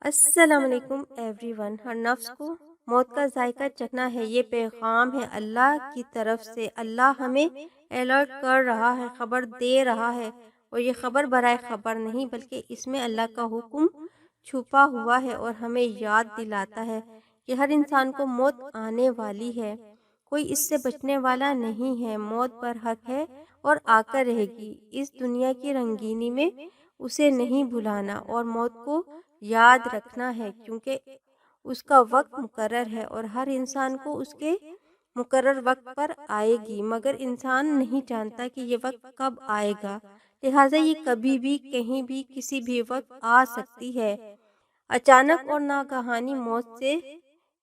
السلام علیکم every one. ہر نفس کو موت کا ذائقہ چکھنا ہے، یہ پیغام ہے اللہ کی طرف سے۔ اللہ ہمیں الرٹ کر رہا ہے، خبر دے رہا ہے، اور یہ خبر برائے خبر نہیں بلکہ اس میں اللہ کا حکم چھپا ہوا ہے اور ہمیں یاد دلاتا ہے کہ ہر انسان کو موت آنے والی ہے، کوئی اس سے بچنے والا نہیں ہے۔ موت برحق ہے اور آ کر رہے گی۔ اس دنیا کی رنگینی میں اسے نہیں بھلانا اور موت کو یاد رکھنا ہے، کیونکہ اس کا وقت مقرر ہے اور ہر انسان کو اس کے مقرر وقت پر آئے گی، مگر انسان نہیں جانتا کہ یہ وقت کب آئے گا، لہٰذا یہ کبھی بھی کہیں بھی کسی بھی وقت آ سکتی ہے۔ اچانک اور ناگہانی موت سے،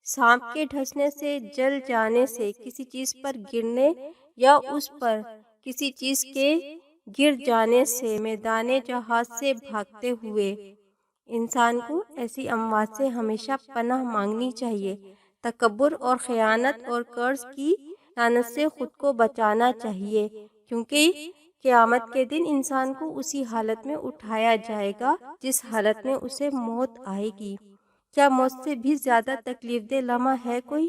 سانپ کے ڈسنے سے، جل جانے سے، کسی چیز پر گرنے یا اس پر کسی چیز کے گر جانے سے، میدان جہاد سے بھاگتے ہوئے انسان کو ایسی اموات سے ہمیشہ پناہ مانگنی چاہیے۔ تکبر اور خیانت اور قرض کی لعنت سے خود کو بچانا چاہیے، کیونکہ قیامت کے دن انسان کو اسی حالت میں اٹھایا جائے گا جس حالت میں اسے موت آئے گی۔ کیا موت سے بھی زیادہ تکلیف دہ لمحہ ہے کوئی؟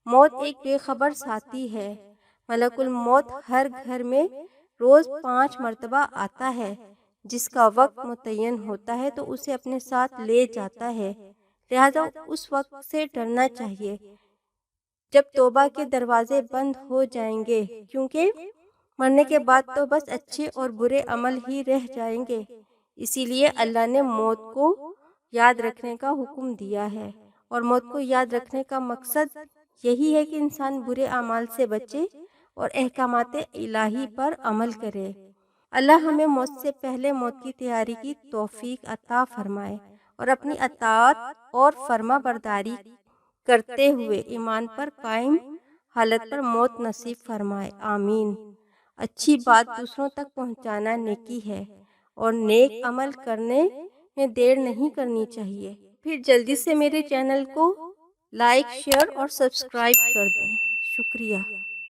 موت ایک بے خبر ساتھی ہے۔ ملک الموت ہر گھر میں روز 5 مرتبہ آتا ہے۔ جس کا وقت متعین ہوتا ہے تو اسے اپنے ساتھ لے جاتا ہے، لہذا اس وقت سے ڈرنا چاہیے جب توبہ کے دروازے بند ہو جائیں گے، کیونکہ مرنے کے بعد تو بس اچھے اور برے عمل ہی رہ جائیں گے۔ اسی لیے اللہ نے موت کو یاد رکھنے کا حکم دیا ہے، اور موت کو یاد رکھنے کا مقصد یہی ہے کہ انسان برے اعمال سے بچے اور احکامات الہی پر عمل کرے۔ اللہ ہمیں موت سے پہلے موت کی تیاری کی توفیق عطا فرمائے اور اپنی اطاعت اور فرما برداری کرتے ہوئے ایمان پر قائم حالت پر موت نصیب فرمائے، آمین۔ اچھی بات دوسروں تک پہنچانا نیکی ہے، اور نیک عمل کرنے میں دیر نہیں کرنی چاہیے۔ پھر جلدی سے میرے چینل کو لائک، شیئر اور سبسکرائب کر دیں۔ شکریہ۔